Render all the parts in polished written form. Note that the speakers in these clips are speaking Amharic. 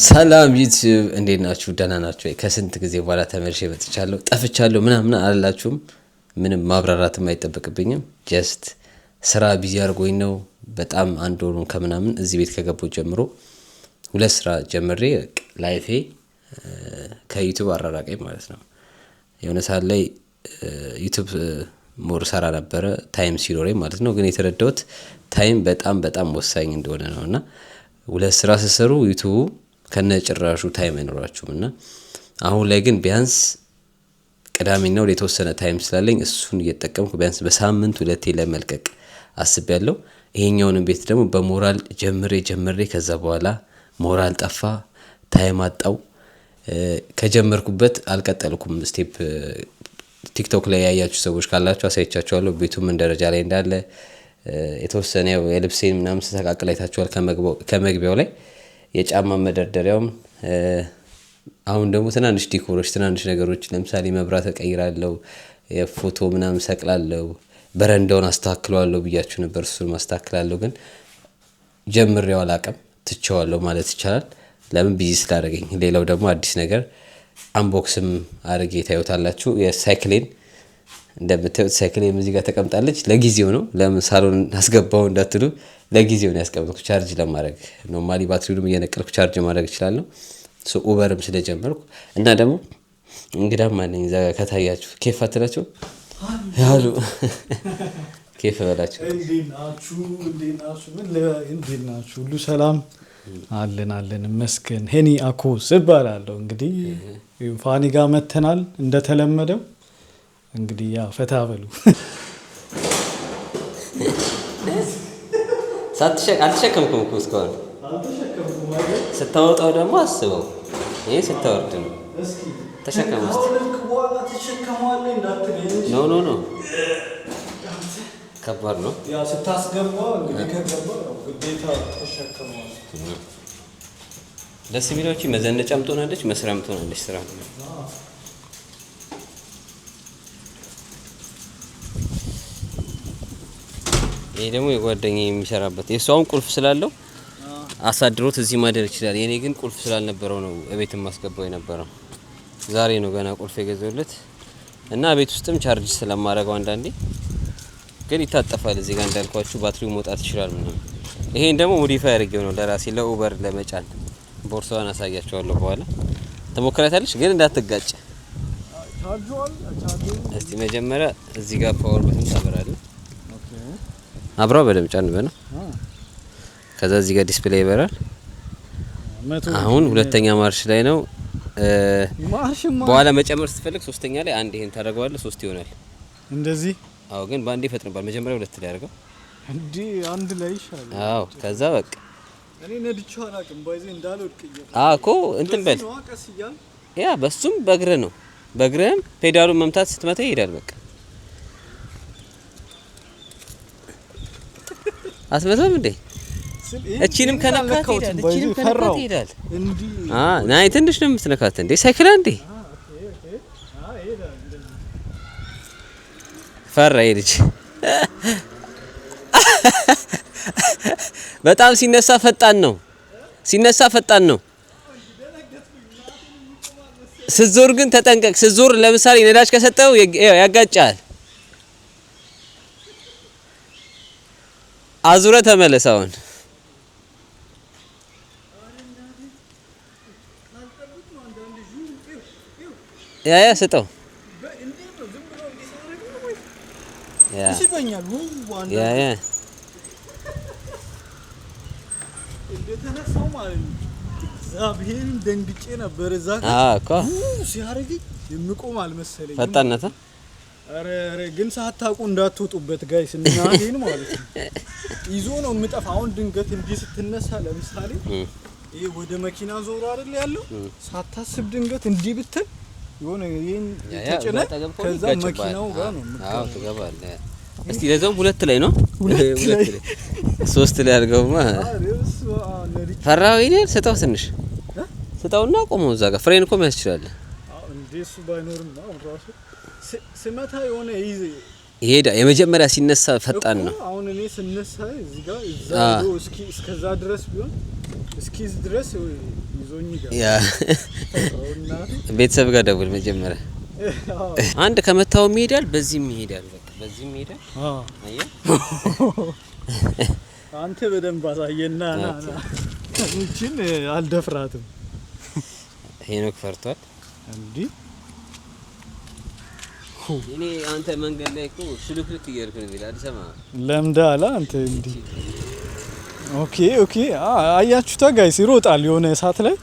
ሰላም ዩቲዩብ እንዴት ናችሁ? ደህና ናችሁ? ከስንት ጊዜ በኋላ ተመልሼ መጥቻለሁ። ጠፍቻለሁ ምናምን አላላችሁም? ምንም ማብራራትም አይጠበቅብኝም። ጀስት ስራ ቢዚ አድርጎኝ ነው። በጣም አንድ ወሩን ከምናምን እዚህ ቤት ከገባሁ ጀምሮ ሁለት ስራ ጀምሬ ላይፌ ከዩቲዩብ አራራቀኝ ማለት ነው። የሆነ ሰዓት ላይ ዩቲዩብ ሞር ሰራ ነበረ ታይም ሲኖረኝ ማለት ነው። ግን የተረዳሁት ታይም በጣም ወሳኝ እንደሆነ ነውና ሁለት ስራ ሲሰሩ ዩቲዩብ ከነጭራሹ ታይም አይኖራችሁም እና አሁን ላይ ግን ቢያንስ ቅዳሜና እሁድ የተወሰነ ታይም ስላለኝ እሱን እየተጠቀምኩ ቢያንስ በሳምንት ሁለቴ ለመልቀቅ አስቤያለሁ። ይሄኛውን ቤት ደግሞ በሞራል ጀምሬ ከዛ በኋላ ሞራል ጠፋ፣ ታይም አጣው። ከጀመርኩበት አልቀጠልኩም። ስቴፕ ቲክቶክ ላይ ያያችሁ ሰዎች ካላችሁ አሳይቻችኋለሁ ቤቱ ምን ደረጃ ላይ እንዳለ። የተወሰነ የልብሴን ምናምን ተስተካክል አይታችኋል ከመግቢያው ላይ የጫማ መደርደሪያውም። አሁን ደግሞ ትናንሽ ዲኮሮች ትናንሽ ነገሮች ለምሳሌ መብራት እቀይራለሁ፣ የፎቶ ምናምን ሰቅላለሁ፣ በረንዳውን አስተካክለዋለሁ ብያችሁ ነበር። እሱን ማስተካክላለሁ ግን ጀምሬው አላቀም ትቼዋለሁ ማለት ይቻላል። ለምን ቢዚ ስላደረገኝ። ሌላው ደግሞ አዲስ ነገር አንቦክስም አድርጌ ታዩታላችሁ። የሳይክሌን እንደምታዩት ሳይክሌን እዚህ ጋር ተቀምጣለች። ለጊዜው ነው፣ ለምን ሳሎን አስገባው እንዳትሉ ለጊዜው ነው ያስቀምጥኩት ቻርጅ ለማድረግ። ኖርማሊ ባትሪውንም እየነቀልኩ ቻርጅ ማድረግ እችላለሁ። ኡበርም ስለጀመርኩ እና ደግሞ እንግዳም ማንኝ እዛ ጋር ከታያችሁ ኬፍ አትላችሁ ያሉ ኬፍ በላችሁ። እንዴት ናችሁ? ሁሉ ሰላም አለን መስገን ሄኒ አኮስ እባላለሁ። እንግዲህ ፋኒ ጋር መተናል እንደተለመደው። እንግዲህ ያ ፈታ በሉ። አልተሸከምኩም እኮ እስካሁን ስታወጣው ደግሞ አስበው። ይሄ ስታወርድ ነው። ተሸከም ውስጥ ኖ ከባድ ነው። ያ ስታስገባ እንግዲህ ከገባ ግዴታ ተሸከመዋል። ደስ የሚለው መዘነጫም ትሆናለች መስሪያም ትሆናለች ስራ። ይሄ ደግሞ የጓደኛዬ የሚሰራበት የሷውን ቁልፍ ስላለው አሳድሮት እዚህ ማደር ይችላል። የኔ ግን ቁልፍ ስላልነበረው ነው እቤት ማስገባው የነበረው። ዛሬ ነው ገና ቁልፍ የገዛውለት እና ቤት ውስጥም ቻርጅ ስለማረጋው አንዳንዴ ግን ይታጠፋል። እዚህ ጋር እንዳልኳችሁ ባትሪው መውጣት ይችላል ምናምን። ይሄን ደግሞ ሞዲፋይ አድርጌው ነው ለራሴ ለኡበር ለመጫን። ቦርሳዋን አሳያችኋለሁ በኋላ። ተሞክራታለች ግን እንዳትጋጭ። እስቲ መጀመሪያ እዚህ ጋር ፓወር በተን ታበራለህ። አብራው በደምብ ጫን በለው። ከዛ እዚህ ጋር ዲስፕሌይ ይበራል። አሁን ሁለተኛ ማርሽ ላይ ነው። በኋላ መጨመር ስትፈልግ ሶስተኛ ላይ አንድ ይሄን ታደርገዋለህ፣ ሶስት ይሆናል እንደዚህ። አዎ ግን ባንዴ ፈጥነባል። መጀመሪያ ሁለት ላይ አድርገው እንዴ አንድ ላይ ይሻላል። አዎ ከዛ በቃ እኔ ነድቼው አላውቅም ባይዜ እንዳልወድቅ እኮ እንትን በል። ያ በሱም በእግርህ ነው። በእግርህም ፔዳሉን መምታት ስትመታ ይሄዳል በቃ። አስመታም እንዴ እቺንም ከነካት ይሄዳል። ናይ ትንሽ ነው የምትነካት እንዴ ሳይክል እንዴ ፈራ ይልጅ በጣም ሲነሳ ፈጣን ነው። ስትዞር ግን ተጠንቀቅ። ስትዞር ለምሳሌ ነዳጅ ከሰጠው ያጋጫል። አዙረ ተመለስ። አሁን ያ ስጠው ያ እንደተነሳው ማለት ነው። እግዚአብሔርን ደንግጬ ነበር። እዛ እኮ ሲያረግኝ የምቆም አልመሰለኝ። ፈጣንነታ አረ ግን ሳታውቁ እንዳትወጡበት ጋይስ። እናቴን ማለት ነው ይዞ ነው የምጠፋ። አሁን ድንገት እንዲህ ስትነሳ ለምሳሌ ይሄ ወደ መኪና ዞሮ አይደል ያለው፣ ሳታስብ ድንገት እንዲህ ብትል የሆነ ይሄን ተጨነ ከዛ መኪናው ጋር ነው አዎ ትገባለህ። እስቲ ለዛው ሁለት ላይ ነው ሶስት ላይ አድርገውማ ፈራው ይሄን ስጠው፣ ትንሽ ስጠውና ቆመው እዛ ጋር ፍሬን እኮ መያዝ ይችላል። አዎ እንደሱ ባይኖርም ነው ራሱ ስመታ የሆነ ይሄዳ የመጀመሪያ ሲነሳ ፈጣን ነው። አሁን እኔ ስነሳ እዚህ ጋር እዛው እስከዛ ድረስ ቢሆን እስኪዝ ድረስ ይዞኝ ይገባል። ያ ቤተሰብ ጋር ደውል መጀመሪያ። አንድ ከመታው ይሄዳል፣ በዚህም ይሄዳል፣ በቃ በዚህም ይሄዳል። አየህ አንተ በደንብ አሳየና ና እቺን አልደፍራትም። ሄኖክ ፈርቷል እንዴ? እኔ አንተ መንገድ ላይ እኮ ሽሉክልክ እየሄድኩ ነው የሚል አልሰማ ለምዳላ አንተ እንዴ? ኦኬ ኦኬ። አያችሁታ ጋይስ ይሮጣል የሆነ ሰዓት ላይ።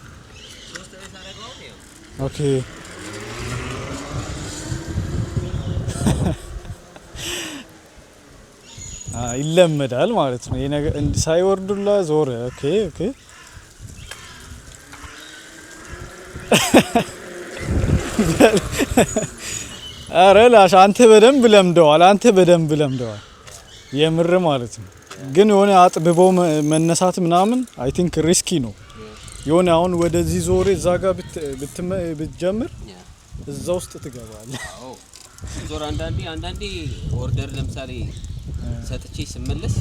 ኦኬ ይለመዳል ማለት ነው ይሄ ነገር ሳይወርዱላ ዞረ። ኦኬ ኦኬ። አረ ላሽ አንተ በደንብ ለምደዋል፣ አንተ በደንብ ለምደዋል የምር ማለት ነው። ግን የሆነ አጥብቦ መነሳት ምናምን አይ ቲንክ ሪስኪ ነው የሆነ አሁን ወደዚህ ዞሬ እዛ ጋር ብትጀምር እዛ ውስጥ ትገባለህ። አዎ ዞር አንዳንዴ ኦርደር ለምሳሌ ሰጥቼ ስመለስ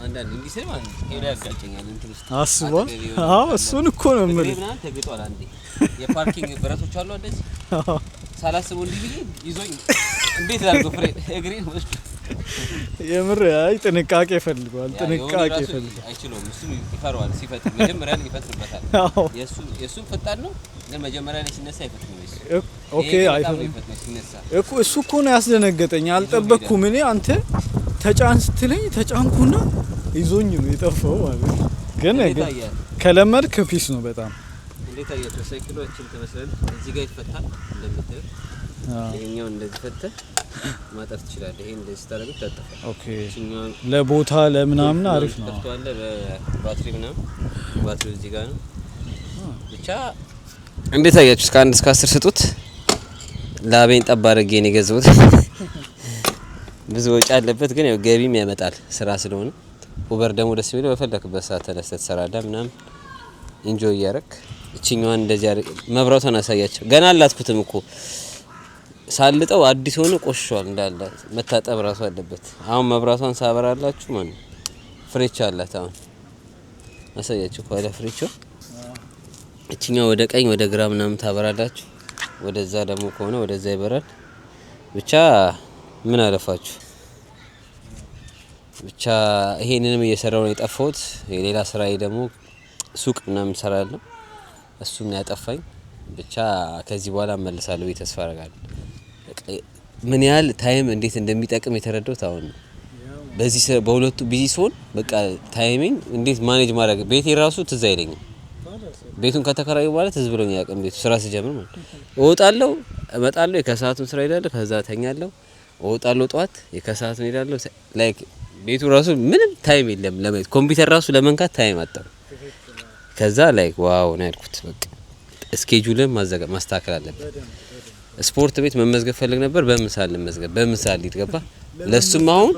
አንዳንዴ እንዲህ ስል ማለት ሄዶ ያጋጨኛል እንትን ውስጥ አስባ። አዎ እሱን እኮ ነው የምልህ። ምናምን ተግጧል። አንዴ የፓርኪንግ ብረቶች አሉ እንደዚህ ሳላስበው እንዲህ ብዬ ይዞኝ እንዴት ላድርገው ፍሬ እግሬን ወስዶ የምር አይ ጥንቃቄ ይፈልጋል፣ ጥንቃቄ ይፈልጋል። አይችልም እሱ ይፈራዋል። ሲፈጥር መጀመሪያ ላይ ይፈጥርበታል። የሱ ፈጣን ነው ግን መጀመሪያ ላይ ሲነሳ አይፈጥርም። ኦኬ አይፈጥርም እሱ እኮ ነው ያስደነገጠኝ። አልጠበቅኩም እኔ አንተ ተጫን ስትለኝ ተጫንኩና ይዞኝ ነው የጠፋው ማለት ነው። ግን ከለመድክ ፒስ ነው በጣም። እንዴት አያችሁ? ሳይክሎችን ተመስለን እዚህ ጋር ይፈታል እንደምታዩት። ይሄኛው እንደዚህ ፈተህ ማጠፍ ትችላለህ። ይሄን እንደዚህ ታደርገው ታጠፋ። ኦኬ ለቦታ ለምናምን አሪፍ ነው። ተፍቷል በባትሪ ምናምን ባትሪው እዚህ ጋር ነው። ብቻ እንዴት አያችሁ? እስከ 1 እስከ 10 ስጡት። ላቤን ጠብ አድርጌ ነው የገዛሁት። ብዙ ወጪ አለበት ግን ያው ገቢም ያመጣል ስራ ስለሆነ። ኡበር ደግሞ ደስ የሚለው በፈለክበት ሰዓት ተነስተህ ትሰራለህ ምናምን ኢንጆይ እያደረክ። እቺኛዋን እንደዚህ አድርግ። መብራቷን አሳያቸው። ገና አላትኩትም እኮ ሳልጠው አዲስ ሆኖ ቆሽሿል እንዳለ። መታጠብ ራሱ አለበት። አሁን መብራቷን ሳበራላችሁ ማለት ፍሬቻ አላት። አሁን አሳያችሁ ከኋላ ፍሬቻ። እቺኛው ወደ ቀኝ ወደ ግራ ምናምን ታበራላችሁ። ወደዛ ደግሞ ከሆነ ወደዛ ይበራል። ብቻ ምን አለፋችሁ ብቻ ይሄንንም እየሰራው ነው የጠፋሁት። የሌላ ስራዬ ደግሞ ሱቅ ምናምን ሰራለሁ። እሱም ያጠፋኝ። ብቻ ከዚህ በኋላ እመልሳለሁ ብዬ ተስፋ አደርጋለሁ። ምን ያህል ታይም እንዴት እንደሚጠቅም የተረዳሁት አሁን ነው። በዚህ በሁለቱ ቢዚ ሲሆን በቃ ታይሚንግ እንዴት ማኔጅ ማድረግ ቤቴ ራሱ ትዝ አይለኝም። ቤቱን ከተከራዩ በኋላ ትዝ ብሎኝ ያቀም ቤቱ ስራ ሲጀምር ማለት እወጣለሁ፣ እመጣለሁ፣ የከሰዓቱን ስራ ሄዳለሁ፣ ከዛ ተኛለሁ፣ እወጣለሁ፣ ጧት የከሰዓቱን ሄዳለሁ። ላይክ ቤቱ ራሱ ምንም ታይም የለም ለማየት። ኮምፒውተር ራሱ ለመንካት ታይም አጣሁ። ከዛ ላይክ ዋው ነው ያልኩት። በቃ ስኬጁልን ማስተካከል አለበት። ስፖርት ቤት መመዝገብ ፈልግ ነበር። በምን ሰዓት ልመዝገብ? በምን ሰዓት ሊገባ? ለሱም አሁን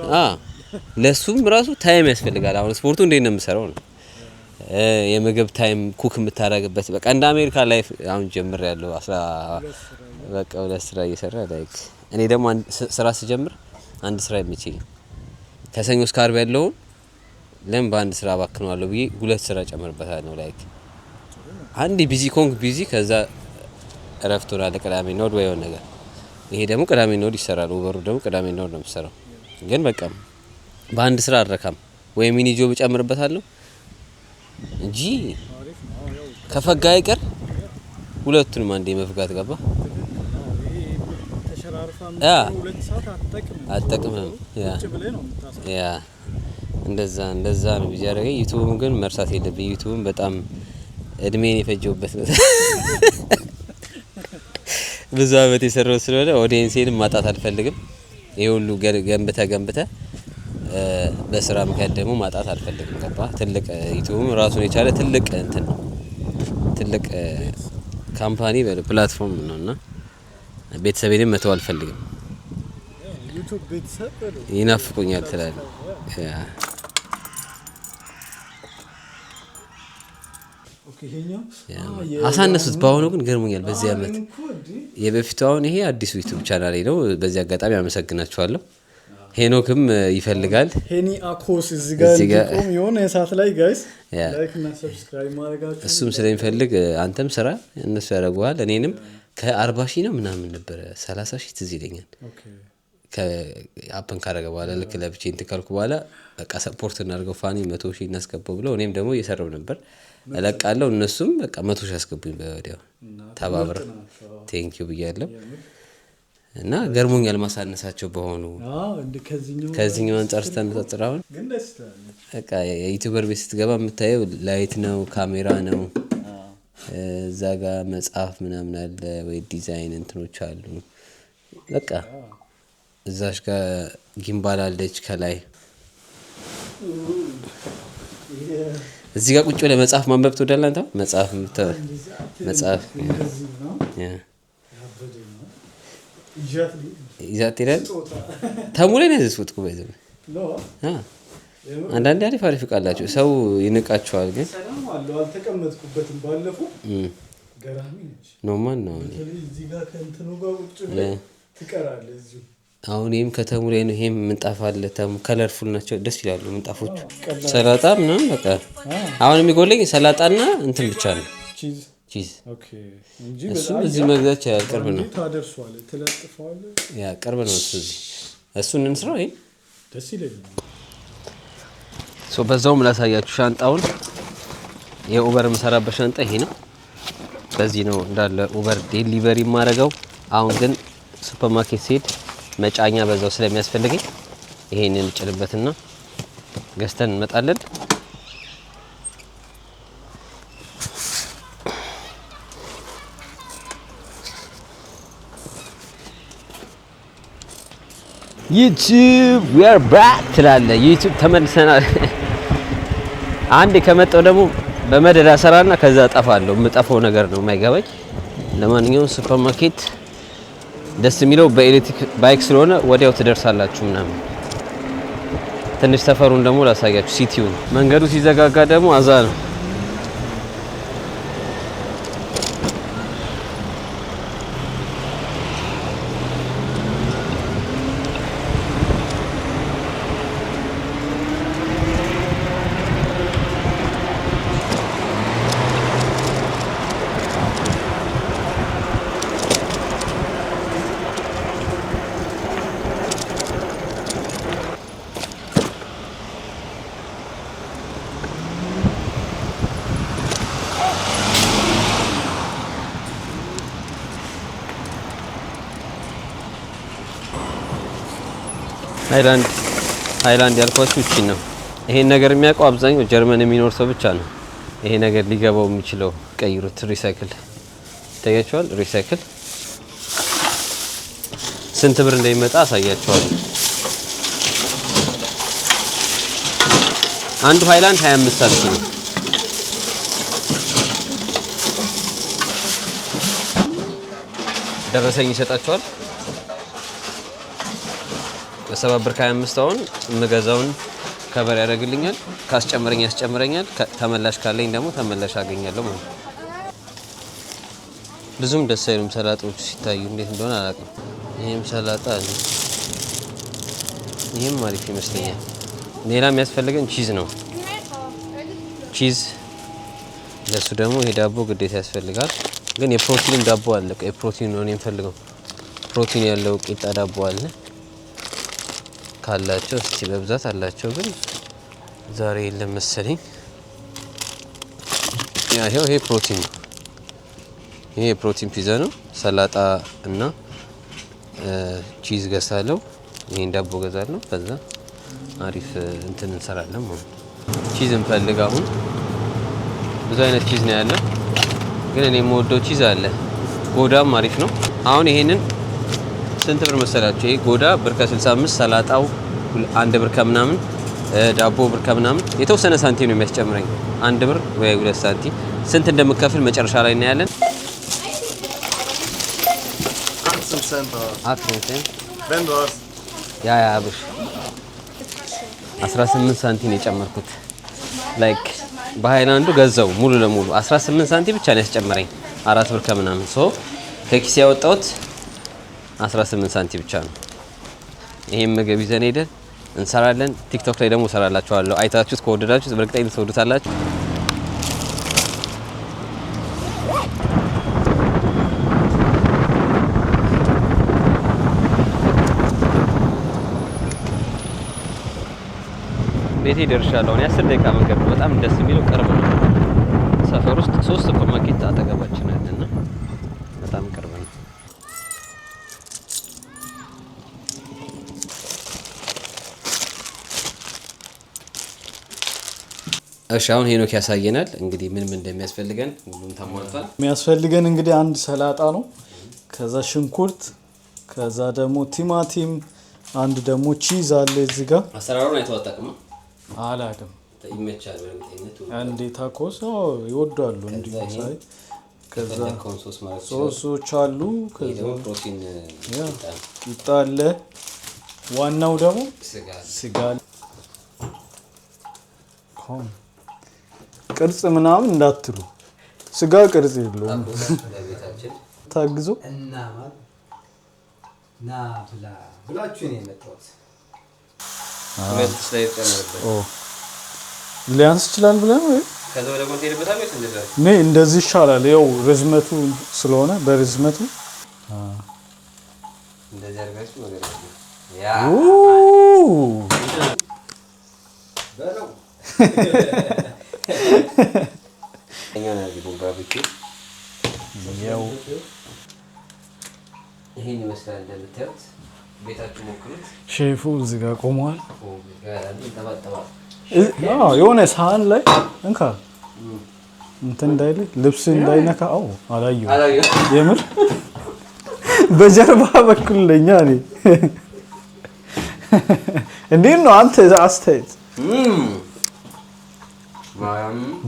ለሱም ራሱ ታይም ያስፈልጋል። አሁን ስፖርቱ እንዴት ነው የምሰራው ነው የምግብ ታይም ኩክ የምታረግበት። በቃ እንደ አሜሪካ ላይፍ አሁን ጀምር ያለው 10 በቃ 2 ስራ እየሰራ ላይክ እኔ ደግሞ ስራ ስጀምር አንድ ስራ የሚችል ከሰኞ እስከ ዓርብ ያለውን ለምን በአንድ ስራ ባክነዋለሁ ብዬ 2 ስራ ጨምርበታለሁ። ላይክ አንዴ ቢዚ ኮንክ ቢዚ ከዛ እረፍት ወራለ ቅዳሜ ነው ወይ የሆነ ነገር። ይሄ ደግሞ ቅዳሜ ነው ይሰራል። ኡበሩ ደግሞ ቅዳሜ ነው የሚሰራው። ግን በቃ በአንድ ስራ አረካም ወይ ሚኒ ጆብ ጨምርበታለሁ እንጂ ከፈጋ አይቀር ሁለቱንም አንዴ መፍጋት ገባ። አጠቅምም ያ እንደዛ ነው ቢዚ ያደረገኝ። ዩቲዩብም ግን መርሳት የለብኝ። ዩቲዩብም በጣም እድሜን የፈጀውበት ነው። ብዙ አመት የሰራው ስለሆነ ኦዲየንሴንም ማጣት አልፈልግም። ይሄ ሁሉ ገንብተ በስራ ምክንያት ደግሞ ማጣት አልፈልግም። ገባ ትልቅ ዩቲዩብም ራሱን የቻለ ትልቅ እንትን ነው። ትልቅ ካምፓኒ ፕላትፎርም ነውና ቤተሰቤንም መተው አልፈልግም። ዩቲዩብ ቤተሰብ ይናፍቁኛል ትላል። አሳነሱት። በአሁኑ ግን ገርሞኛል። በዚህ አመት የበፊቱ አሁን ይሄ አዲሱ ዩቲዩብ ቻናሌ ነው። በዚህ አጋጣሚ አመሰግናችኋለሁ። ሄኖክም ይፈልጋል ሄኒ አኮስ እዚህ ጋር እንዲቆም የሆነ ሰዓት ላይ ጋይስ ላይክ እና ሰብስክራይብ ማድረጋችሁ እሱም ስለሚፈልግ አንተም ስራ እነሱ ያደርጉሃል እኔንም ከ40 ሺህ ነው ምናምን ነበር 30 ሺህ ትዝ ይለኛል ከአፕን ካረገ በኋላ ልክ ለብቻ እንትካልኩ በኋላ በቃ ሰፖርት እናድርገው ፋኒ 100 ሺህ እናስገባው ብለው እኔም ደግሞ እየሰራው ነበር እለቃለሁ እነሱም በቃ 100 ሺህ አስገቡኝ በወዲያው ተባብረ ቴንኪው ብያለሁ እና ገርሞኛል ማሳነሳቸው በሆኑ ከዚህኛው አንፃር ስተነጻጽራው ግን ደስ ይላል በቃ የዩቲዩበር ቤት ስትገባ የምታየው ላይት ነው ካሜራ ነው እዛ ጋር መጽሐፍ ምናምን አለ ወይ ዲዛይን እንትኖች አሉ በቃ እዛሽ ጋር ጊምባል አለች ከላይ እዚህ ጋር ቁጭ ብለህ መጽሐፍ ማንበብ ትወዳለህ አንተ መጽሐፍ ይዛት ይላል ተሙለ ነው ዝስውት ኩበዝ አንዳንዴ አሪፍ ቃላቸው ሰው ይንቃቸዋል ግን ሰላም አለው አልተቀመጥኩበትም ባለፈው ገራሚ ነች ኖማን ነው እዚህ ጋር ከእንትኑ ጋር ቁጭ ብለህ ትቀራለህ እዚሁ አሁን ይሄም ከተሙለ ነው ይሄም ምንጣፍ አለ ከለርፉል ናቸው ደስ ይላሉ ምንጣፎቹ ሰላጣ ምናምን በቃ አሁን የሚጎለኝ ሰላጣና እንትን ብቻ ነው ቺዝ ኦኬ እንጂ እዚህ መግዛት ያቀርብ ነው ታደርሷል ተለጥፏል ያቀርብ ነው እሱን እንስራው ይሄ ደስ ይላል በዛውም ላሳያችሁ ሻንጣውን የኡበር መሰራበት ሻንጣ ይሄ ነው በዚህ ነው እንዳለ ኡበር ዴሊቨሪ ማረጋው አሁን ግን ሱፐርማርኬት ሲሄድ መጫኛ በዛው ስለሚያስፈልገኝ ይሄንን ጭልበትና ገዝተን እንመጣለን YouTube we are back ትላለ YouTube ተመልሰናል አንዴ ከመጣው ደግሞ በመደዳ ሰራና ከዛ ጠፋለሁ የምጠፋው ነገር ነው የማይገባኝ ለማንኛውም ሱፐርማርኬት ደስ የሚለው በኤሌክትሪክ ባይክ ስለሆነ ወዲያው ትደርሳላችሁ ምናምን ትንሽ ሰፈሩን ደግሞ ላሳያችሁ ሲቲውን መንገዱ ሲዘጋጋ ደግሞ አዛ ነው ሃይላንድ ያልኳችሁ እቺ ነው ይሄን ነገር የሚያውቀው አብዛኛው ጀርመን የሚኖር ሰው ብቻ ነው ይሄ ነገር ሊገባው የሚችለው ቀይሩት ሪሳይክል ታያችኋል ሪሳይክል ስንት ብር እንደሚመጣ አሳያችኋለሁ አንዱ ሃይላንድ 25 ሳንቲም ነው ደረሰኝ ይሰጣችኋል በሰባብር 25 አሁን መገዛውን ከበር ያደርግልኛል ያስጨምረኛል ተመላሽ ካለኝ ደግሞ ተመላሽ አገኛለሁ ማለት ብዙም ደስ አይሉም ሰላጣዎቹ ሲታዩ እንዴት እንደሆነ አላውቅም ይሄም ሰላጣ አለ ይሄም አሪፍ ይመስለኛል ሌላ የሚያስፈልገን ቺዝ ነው ቺዝ ለሱ ደግሞ ይሄ ዳቦ ግዴታ ያስፈልጋል ግን የፕሮቲን ዳቦ አለ የፕሮቲን ነው የምፈልገው ፕሮቲን ያለው ቂጣ ዳቦ አለ ካላቸው እስቲ በብዛት አላቸው ግን ዛሬ የለም መሰለኝ ይሄ ፕሮቲን ነው ይሄ ፕሮቲን ፒዛ ነው ሰላጣ እና ቺዝ ገሳለው ይሄን ዳቦ ገዛለሁ ከዛ አሪፍ እንትን እንሰራለን ማለት ቺዝ እንፈልጋው ብዙ አይነት ቺዝ ነው ያለው ግን እኔ የምወደው ቺዝ አለ ጎዳም አሪፍ ነው አሁን ይሄንን ስንት ብር መሰላችሁ ይሄ ጎዳ ብር ከ65 ሰላጣው 1 ብር ከምናምን ዳቦ ብር ከምናምን የተወሰነ ሳንቲም ነው የሚያስጨምረኝ 1 ብር ወይ 2 ሳንቲም ስንት እንደምከፍል መጨረሻ ላይ እናያለን 18 ያ ብር 18 ሳንቲም የጨመርኩት ላይክ በሃይላንዱ ገዛው ሙሉ ለሙሉ 18 ሳንቲም ብቻ ነው ያስጨመረኝ 4 ብር ከምናምን ሶ ከኪስ ያወጣሁት 18 ሳንቲም ብቻ ነው ይሄን ምግብ ይዘን ሄደን እንሰራለን። ቲክቶክ ላይ ደግሞ እሰራላችኋለሁ። አይታችሁት ከወደዳችሁት በእርግጠኝነት ትወዱታላችሁ። ቤቴ ደርሻለሁ። 10 ደቂቃ መንገድ ነው። በጣም ደስ የሚለው ቅርብ ነው። ሰፈር ውስጥ 3 ሱፐርማርኬት አጠገባችን አለና በጣም ቅርብ ነው። እሺ አሁን ሄኖክ ያሳየናል እንግዲህ ምን እንደሚያስፈልገን ሁሉም ተሟልቷል። የሚያስፈልገን እንግዲህ አንድ ሰላጣ ነው። ከዛ ሽንኩርት፣ ከዛ ደግሞ ቲማቲም፣ አንድ ደግሞ ቺዝ አለ እዚህ ጋር። አሰራሩን አይተዋጣቅም አላውቅም። ይመቻል በእርግጠኝነት እንዴ ታኮስ ይወዳሉ እንዴ ሳይ። ከዛ ሶሶች አሉ። ከዛ ፕሮቲን ይጣለ። ዋናው ደግሞ ስጋ ቅርጽ ምናምን እንዳትሉ፣ ስጋ ቅርጽ የለውም። ታግዞ እና ብላ ብላችሁ ነው የመጣሁት። ሊያንስ ይችላል ብለን ወይ ከዛ ወደ ጎን ሄድበታለሁ እንደዛ ነይ እንደዚህ ይሻላል። ያው ርዝመቱ ስለሆነ በርዝመቱ እንደዚህ አድርጋችሁ ነገር ያ በለው እኛ ነው ዲቦጋቢቲ ያው ይሄን ይመስላል። እንደምታዩት ቤታችሁ ሞክሩት። ሼፉ እዚህ ጋር ቆሟል። የሆነ ሳህን ላይ እንካ እንትን እንዳይል ልብስ እንዳይነካ። አው አላየው የምር በጀርባ በኩል ለኛ ነኝ። እንዴት ነው አንተ አስተያየት?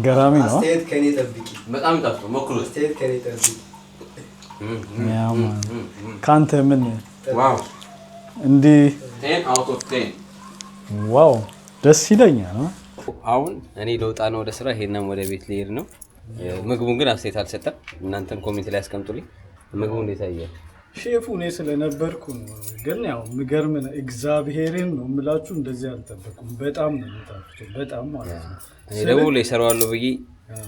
ገራሚ ነው። አስተያየት ከኔ ጠብቂ። በጣም ጣፍጦ ሞክሩት። አስተያየት ከኔ ጠብቂ። ካንተ ምን ዋው እንዲ 10 out of 10 ዋው ደስ ይለኛል። አሁን እኔ ልወጣ ነው ወደ ስራ። ይሄንንም ወደ ቤት ልሄድ ነው። ምግቡን ግን አስተያየት አልሰጠም። እናንተም ኮሜንት ላይ አስቀምጡልኝ። ምግቡ እንዴት አየህ? ሼፉ እኔ ስለነበርኩ ነው። ግን ያው ምገርም ነው። እግዚአብሔርን ነው የምላችሁ፣ እንደዚህ አልጠበኩም። በጣም ነው የምታፍተው፣ በጣም ማለት ነው። እኔ ደግሞ ለሰራዋለሁ ብዬ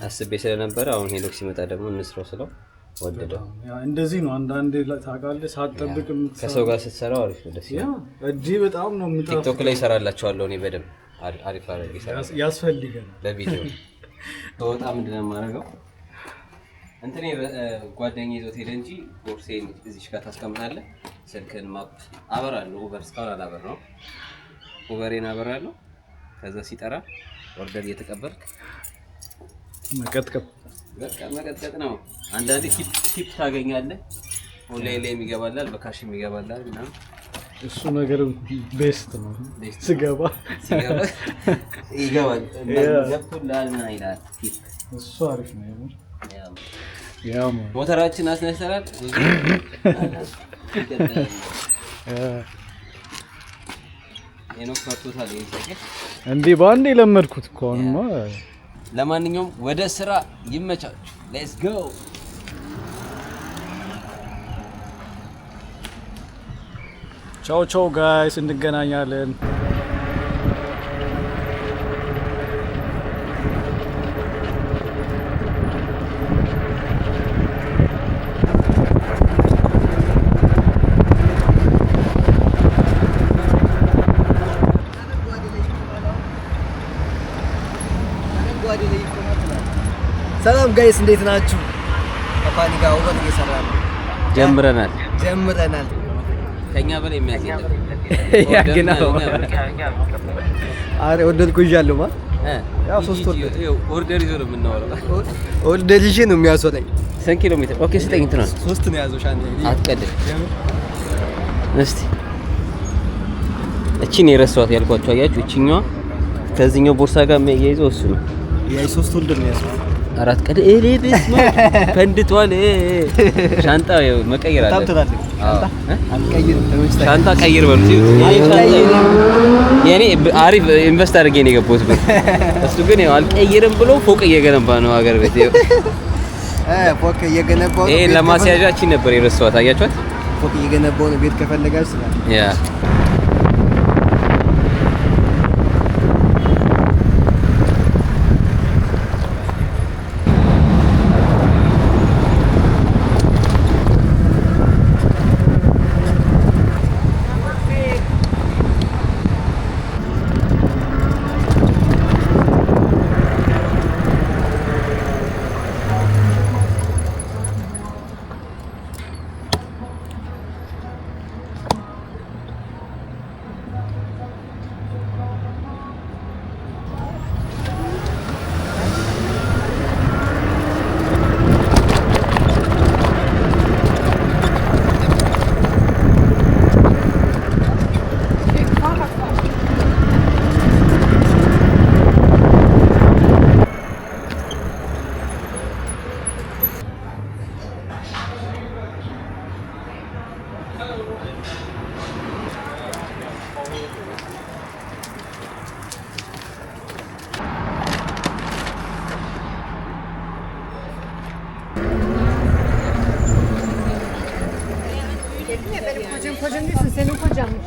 አስቤ ስለነበረ አሁን ሄኖክ ሲመጣ ደግሞ እንስራው ስለው ወደደው። እንደዚህ ነው አንዳንዴ ታውቃለህ፣ ሳትጠብቅም ከሰው ጋር ስትሰራው አሪፍ ነው፣ ደስ ይላል። እጂ በጣም ነው የምታፍተው። ቲክቶክ ላይ እሰራላችኋለሁ እኔ በደምብ አሪፍ አድርጌ እሰራለሁ። ያስፈልጋል ለቪዲዮ ተወጣ ምንድነው የማደርገው? እንትን ጓደኛዬ ይዞት ሄደ እንጂ ቦርሴን እዚህ ጋር ታስቀምጣለህ። ስልክን ማፕ አበራለሁ። ኡበር እስካሁን አላበራው። ኡበሬን አበራለሁ። ከዛ ሲጠራ ኦርደር እየተቀበልክ መቀጥቀጥ በቃ መቀጥቀጥ ነው። አንዳንዴ ቲፕ ታገኛለህ። ኦንላይን ላይ የሚገባላል፣ በካሽ የሚገባላል ምናምን። እሱ ነገር ቤስት ነው። ሲገባ ይገባል ገብቶልሃል ምናምን ይላል። ቲፕ እሱ አሪፍ ነው። ሞተራችን አስነስተናል። ሄኖክ ፈርቶታል። እንዴ ባንዴ ለመድኩት እኮ አሁንማ። ለማንኛውም ወደ ስራ ይመቻችሁ። ሌትስ ጎ። ቻው ቻው ጋይስ፣ እንገናኛለን። ሰላም ጋይስ እንዴት ናችሁ? ከፋኒ ጋር ወጥ እየሰራን ጀምረናል። ከኛ በላይ የሚያዘኝ ያግናው አረ ወደድኩ ይዣለሁ ማ ያው 3 ኦርደር ይዞ ነው የምናወራው። ኦርደር ይዤ ነው የሚያስወጣኝ። ስንት ኪሎ ሜትር? ኦኬ ስጠኝ። እንትና 3 ነው ያዘው። ሻንዴ አትቀድም እስቲ። እቺን የረሳኋት ያልኳችሁ አያችሁ? እቺኛዋ ከዚህኛው ቦርሳ ጋር የሚያይዘው እሱ ነው። ያይ 3 ኦርደር ነው ያዘው። አራት ቀን እሌብስ ነው ፈንድቷል። ሻንጣ መቀየር አለ። ሻንጣ ቀይር በሉት። የኔ አሪፍ ኢንቨስት አድርጌ ነው የገባሁት ብር። እሱ ግን ያው አልቀይርም ብሎ ፎቅ እየገነባ ነው ሀገር ቤት። ፎቅ እየገነባው ነው። ይሄ ለማስያዣችን ነበር የረሳኋት። አያችኋት? ፎቅ እየገነባው ነው። ቤት ከፈለጋችሁ ስራ ያ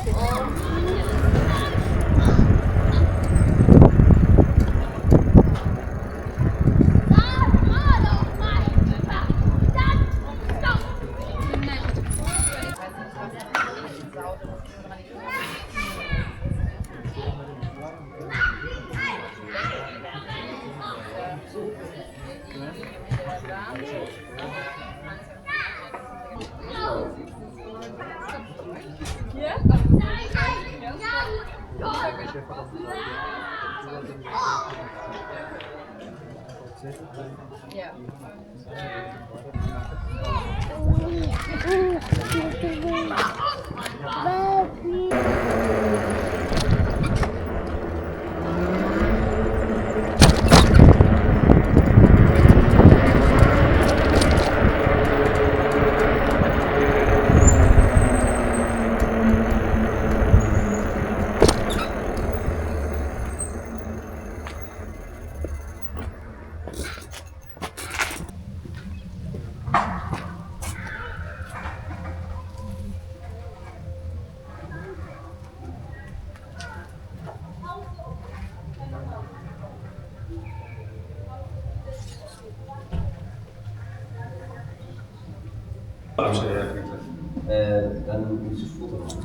Yeah. Ben Yusuf fotoğrafı.